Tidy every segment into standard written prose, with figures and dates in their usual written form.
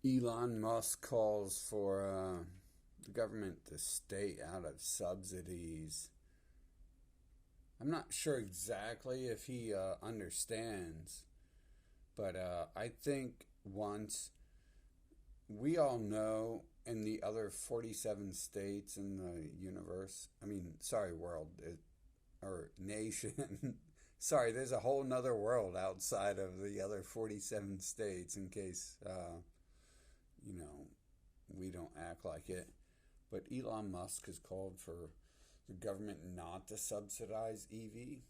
Elon Musk calls for the government to stay out of subsidies. I'm not sure exactly if he understands, but I think once we all know in the other 47 states in the universe, I mean, sorry, world, or nation. Sorry, there's a whole nother world outside of the other 47 states in case you know, we don't act like it. But Elon Musk has called for the government not to subsidize EV.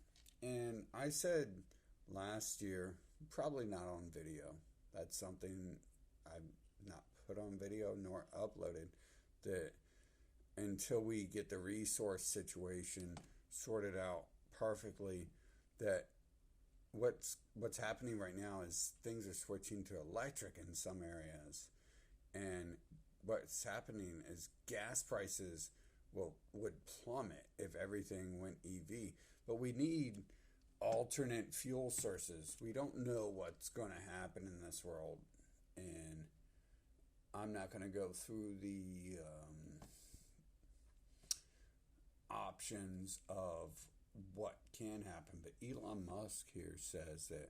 And I said last year, probably not on video. That's something I've not put on video nor uploaded. That until we get the resource situation sorted out perfectly, that what's happening right now is things are switching to electric in some areas, and what's happening is gas prices would plummet if everything went EV. But we need alternate fuel sources. We don't know what's going to happen in this world, and I'm not going to go through the options of what can happen. But Elon Musk here says that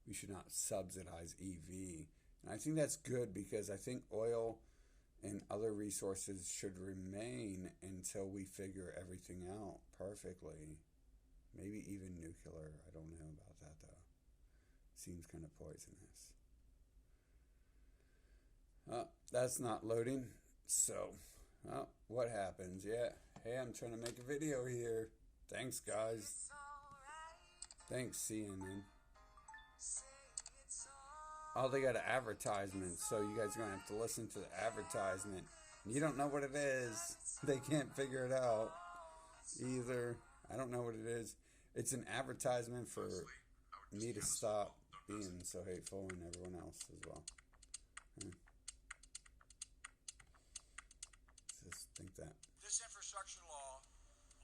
we should not subsidize EV. And I think that's good because I think oil and other resources should remain until we figure everything out perfectly. Maybe even nuclear. I don't know about that though. Seems kind of poisonous. That's not loading. So, what happens? Yeah. Hey, I'm trying to make a video here. Thanks, guys. Thanks, CNN. Oh, they got an advertisement, so you guys are going to have to listen to the advertisement. You don't know what it is. They can't figure it out either. I don't know what it is. It's an advertisement for me to stop being so hateful and everyone else as well. Just think that. This infrastructure law,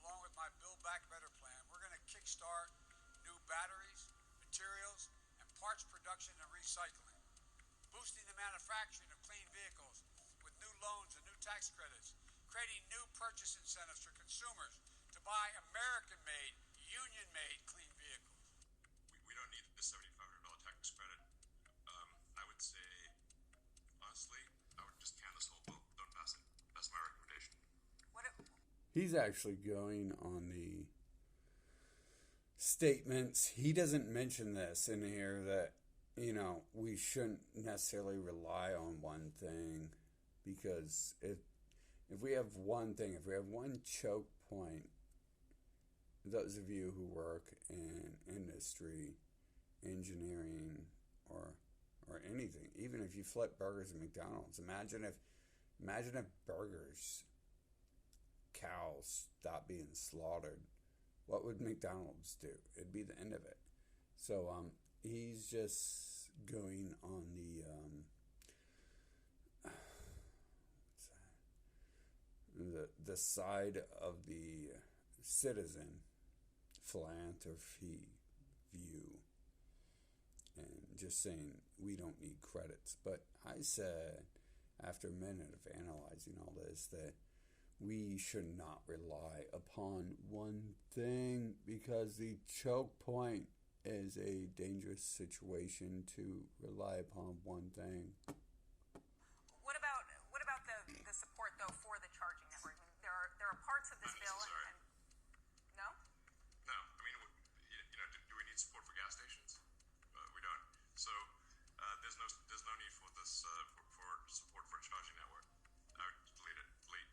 along with my Build Back Better plan, we're going to kickstart new batteries, materials, and parts production and recycling, boosting the manufacturing of clean vehicles with new loans and new tax credits, creating new purchase incentives for consumers to buy American-made, union-made clean vehicles. We don't need the $7,500 tax credit. I would say, honestly, I would just can this whole bill. Don't pass it. That's my recommendation. He's actually going on the statements. He doesn't mention this in here that, we shouldn't necessarily rely on one thing, because if we have one thing, if we have one choke point, those of you who work in industry, engineering, or anything, even if you flip burgers at McDonald's, imagine if burgers, cows stopped being slaughtered. What would McDonald's do? It'd be the end of it. So he's just going on the side of the citizen philanthropy view, and just saying we don't need credits. But I said, after a minute of analyzing all this, that we should not rely upon one thing, because the choke point is a dangerous situation to rely upon one thing. What about the support though for the charging network? I mean, there are parts of this bill and no. No, I mean, do we need support for gas stations? We don't. So there's no need for this for support for a charging network. I would delete it. Delete.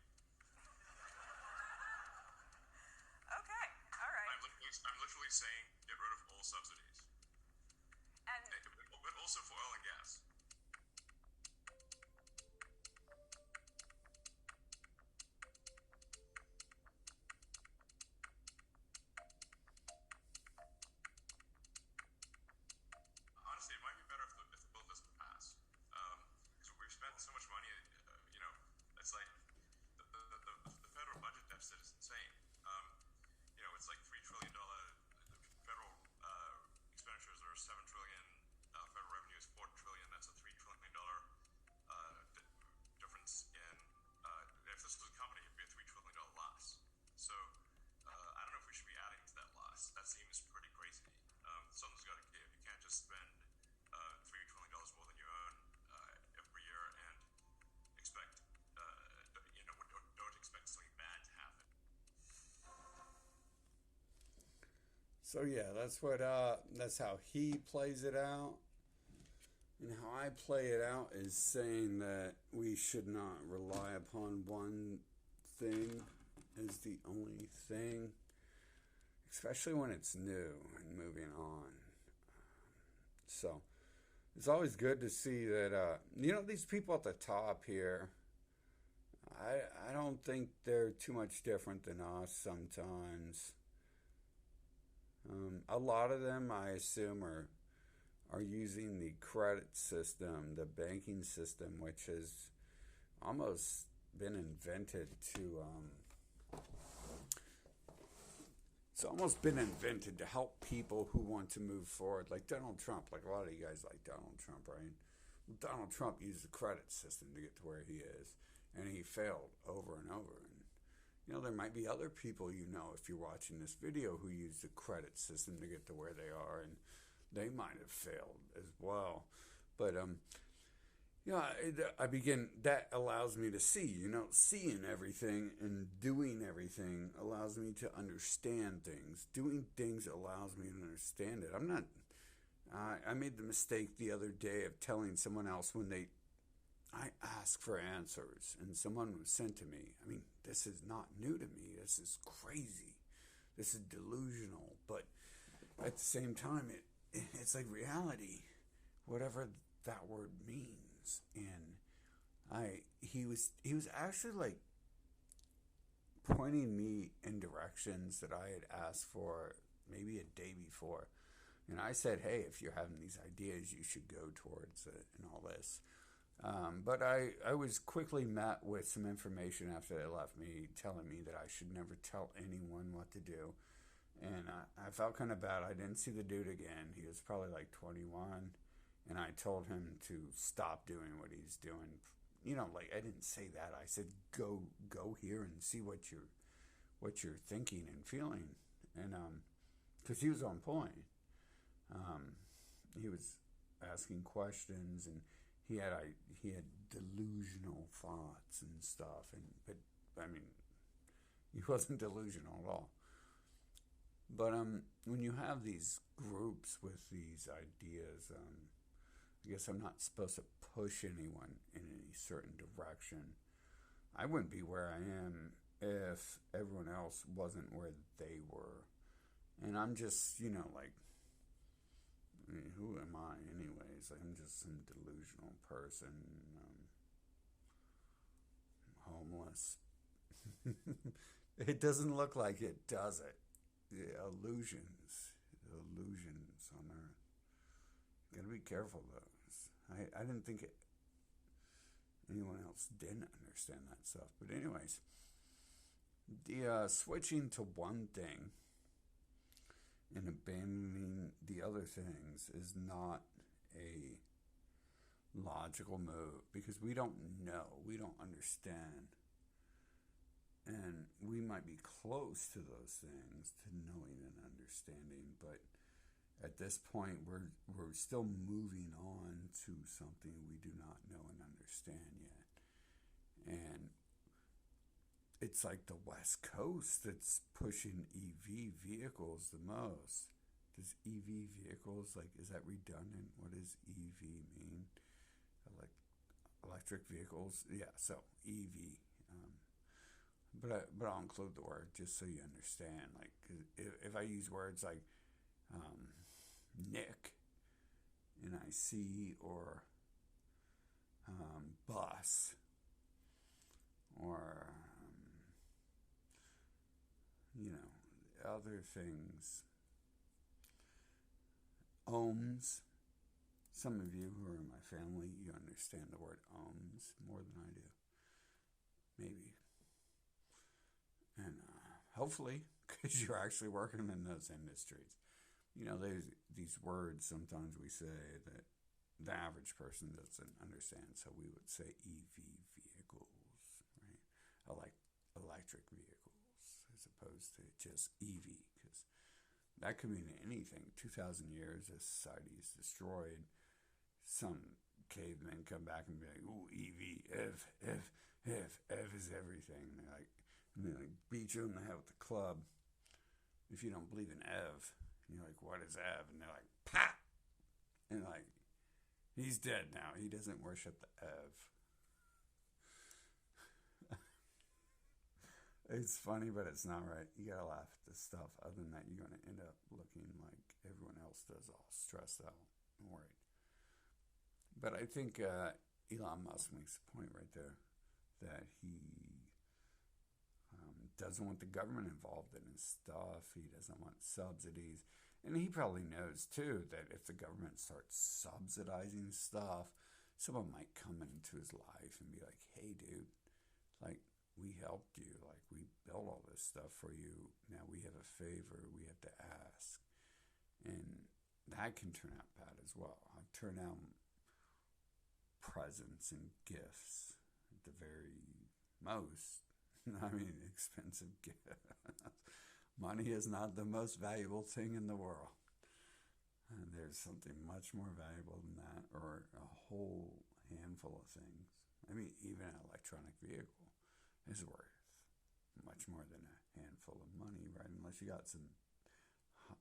Okay, all right. I'm literally saying get rid of all subsidies, And but also for oil and gas. So yeah, that's how he plays it out. And how I play it out is saying that we should not rely upon one thing as the only thing, especially when it's new and moving on. So it's always good to see that, these people at the top here, I don't think they're too much different than us sometimes. A lot of them, I assume, are using the credit system, the banking system, which has almost been invented to it's almost been invented to help people who want to move forward, like Donald Trump. Like a lot of you guys like Donald Trump, right? Well, Donald Trump used the credit system to get to where he is, and he failed over and over. And there might be other people if you're watching this video who use the credit system to get to where they are, and they might have failed as well. But that allows me to see, seeing everything and doing everything allows me to understand things. Doing things allows me to understand it. I made the mistake the other day of telling someone else I ask for answers and someone was sent to me. I mean, this is not new to me. This is crazy. This is delusional. But at the same time, it's like reality, whatever that word means. And he was actually like pointing me in directions that I had asked for maybe a day before. And I said, hey, if you're having these ideas, you should go towards it and all this. But I was quickly met with some information after they left me telling me that I should never tell anyone what to do. And I felt kind of bad. I didn't see the dude again. He was probably like 21. And I told him to stop doing what he's doing. I didn't say that. I said, go here and see what you're thinking and feeling. And, cause he was on point. He was asking questions and he had delusional thoughts and stuff. But he wasn't delusional at all. But when you have these groups with these ideas, I guess I'm not supposed to push anyone in any certain direction. I wouldn't be where I am if everyone else wasn't where they were. And I'm just, who am I anyways? I'm just some delusional person, homeless. It doesn't look like it, does it? The illusions on earth. You gotta be careful of those. I didn't think anyone else didn't understand that stuff. But anyways, the switching to one thing and abandoning the other things is not a logical move because we don't know, we don't understand. And we might be close to those things, to knowing and understanding, but at this point we're still moving on to something we do not know and understand yet. And it's like the West Coast that's pushing EV vehicles the most. Does EV vehicles, is that redundant? What does EV mean? Electric vehicles? Yeah, so EV. But I'll include the word just so you understand. If I use words like Nick, NIC, or bus, or other things, ohms. Some of you who are in my family, you understand the word ohms more than I do. Maybe. And hopefully, because you're actually working in those industries. There's these words sometimes we say that the average person doesn't understand. So we would say EV vehicles, right? Like electric vehicles as opposed to just EV, because that could mean anything. 2,000 years, as society is destroyed, some cavemen come back and be like, ooh, EV, Ev is everything. And they beat you in the head with the club if you don't believe in Ev. And you're like, what is Ev? And they're like, pop! And like, he's dead now. He doesn't worship the Ev. It's funny, but it's not right. You gotta laugh at this stuff. Other than that, you're gonna end up looking like everyone else does, all stressed out and worried. But I think Elon Musk makes a point right there that he doesn't want the government involved in his stuff. He doesn't want subsidies. And he probably knows, too, that if the government starts subsidizing stuff, someone might come into his life and be like, hey, dude, like, we helped you. Like, we built all this stuff for you. Now we have a favor we have to ask. And that can turn out bad as well. I've turned out presents and gifts at the very most. I mean, expensive gifts. Money is not the most valuable thing in the world. And there's something much more valuable than that, or a whole handful of things. I mean, even an electronic vehicle is worth much more than a handful of money, right? Unless you got some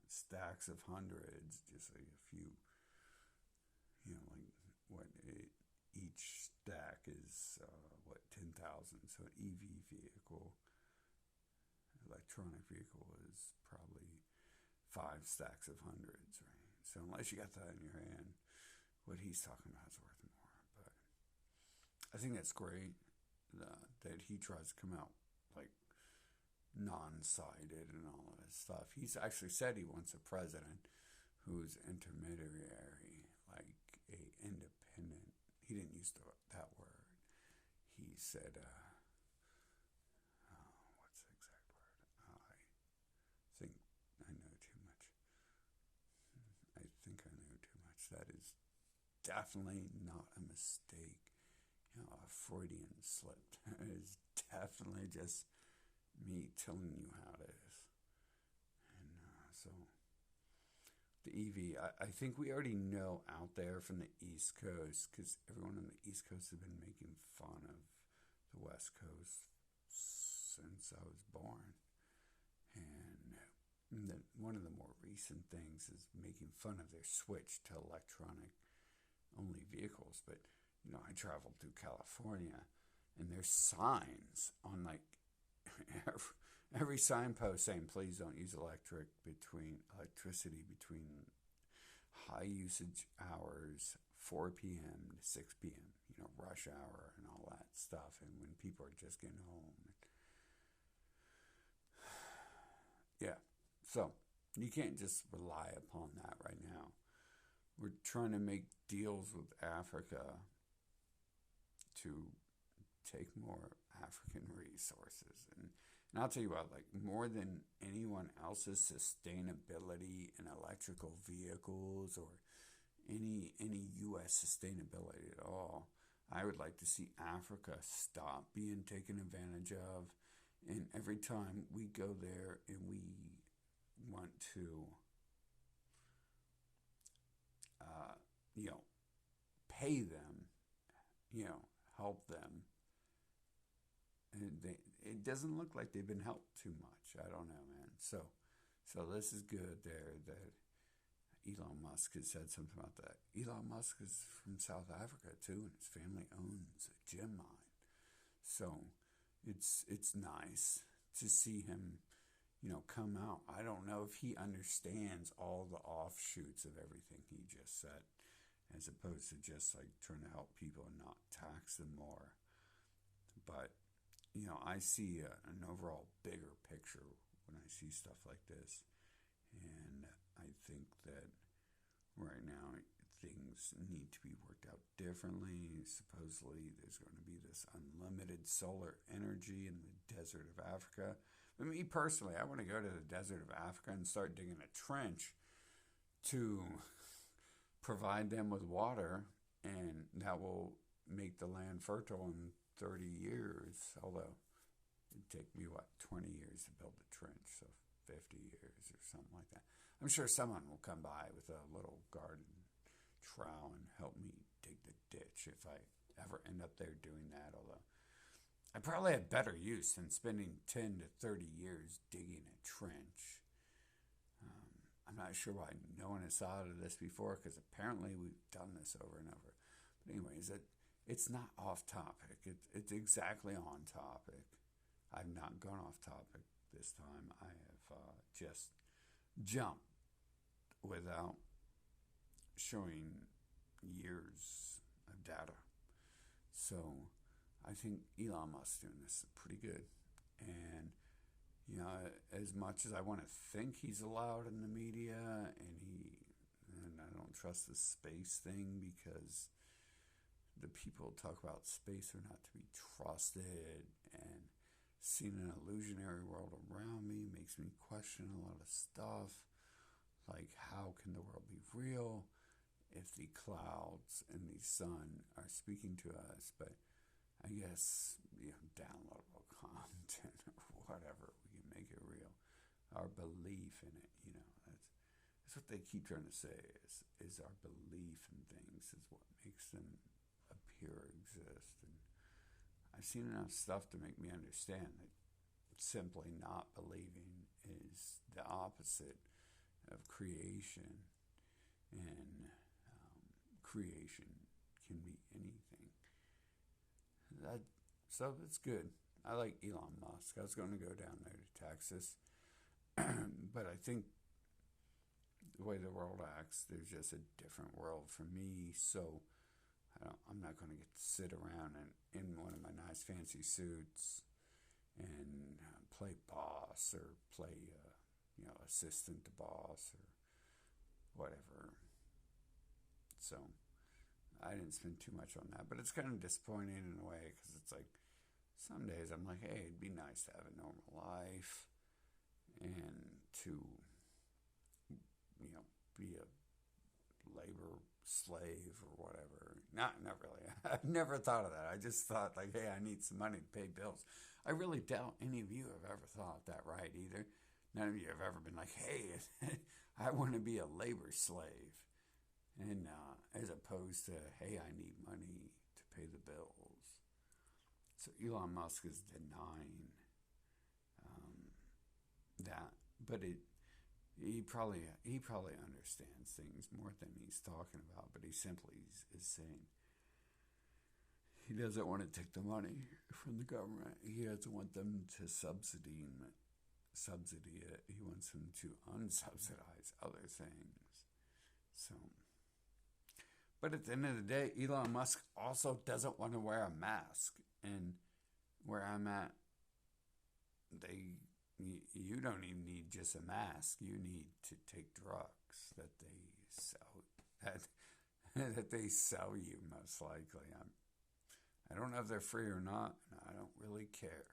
stacks of hundreds, just like a few, like what each stack is, 10,000. So an EV vehicle, electronic vehicle is probably 5 stacks of hundreds, right? So unless you got that in your hand, what he's talking about is worth more. But I think that's great that he tries to come out like non-sided and all of this stuff. He's actually said he wants a president who's intermediary, like a independent. He didn't use that word. He said, what's the exact word? I think I know too much. That is definitely not a mistake. A Freudian slip. It is definitely just me telling you how it is. And so the EV, I think we already know out there from the East Coast, because everyone on the East Coast has been making fun of the West Coast since I was born. And one of the more recent things is making fun of their switch to electronic only vehicles. But I traveled through California, and there's signs on like every signpost saying, please don't use electricity between high usage hours, 4 p.m. to 6 p.m., rush hour and all that stuff, and when people are just getting home. Yeah, so you can't just rely upon that right now. We're trying to make deals with Africa to take more African resources. And I'll tell you what, like more than anyone else's sustainability in electrical vehicles or any U.S. sustainability at all, I would like to see Africa stop being taken advantage of. And every time we go there and we want to, pay them, help them, and it doesn't look like they've been helped too much. I don't know, man. So this is good there that Elon Musk has said something about that. Elon Musk is from South Africa too, and his family owns a gem mine. So it's nice to see him, come out. I don't know if he understands all the offshoots of everything he just said, as opposed to just like trying to help people and not tax them more. But, I see an overall bigger picture when I see stuff like this. And I think that right now things need to be worked out differently. Supposedly there's going to be this unlimited solar energy in the desert of Africa. But me personally, I want to go to the desert of Africa and start digging a trench to provide them with water, and that will make the land fertile in 30 years, although it'd take me, 20 years to build the trench, so 50 years or something like that. I'm sure someone will come by with a little garden trowel and help me dig the ditch if I ever end up there doing that, although I probably have better use than spending 10 to 30 years digging a trench. I'm not sure why no one has thought of this before, because apparently we've done this over and over. But anyways, it's not off topic. It's exactly on topic. I've not gone off topic this time. I have just jumped without showing years of data. So I think Elon Musk's doing this pretty good. And, you know, as much as I want to think he's allowed in the media, and I don't trust the space thing, because the people talk about space are not to be trusted, and seeing an illusionary world around me makes me question a lot of stuff. Like, how can the world be real if the clouds and the sun are speaking to us? But I guess, you know, downloadable content or whatever, we can make it real. Our belief in it, you know, that's what they keep trying to say, is our belief in things is what makes them appear or exist. And I've seen enough stuff to make me understand that simply not believing is the opposite of creation, and creation can be anything. So that's good. I like Elon Musk. I was going to go down there to Texas, but I think the way the world acts, there's just a different world for me. So I'm not going to get to sit around in one of my nice fancy suits and play boss or play assistant to boss or whatever. So I didn't spend too much on that, but it's kind of disappointing in a way, because it's like some days I'm like, hey, it'd be nice to have a normal life and to, you know, be a labor slave or whatever. Not really. I've never thought of that. I just thought, like, hey, I need some money to pay bills. I really doubt any of you have ever thought that right either. None of you have ever been like, hey, I want to be a labor slave. And as opposed to, hey, I need money to pay the bills. So Elon Musk is denying that, but he probably understands things more than he's talking about. But he simply is saying he doesn't want to take the money from the government. He doesn't want them to subsidy it. He wants them to unsubsidize other things. So. But at the end of the day, Elon Musk also doesn't want to wear a mask. And where I'm at, you don't even need just a mask. You need to take drugs that they sell, that they sell you, most likely. I don't know if they're free or not, and I don't really care.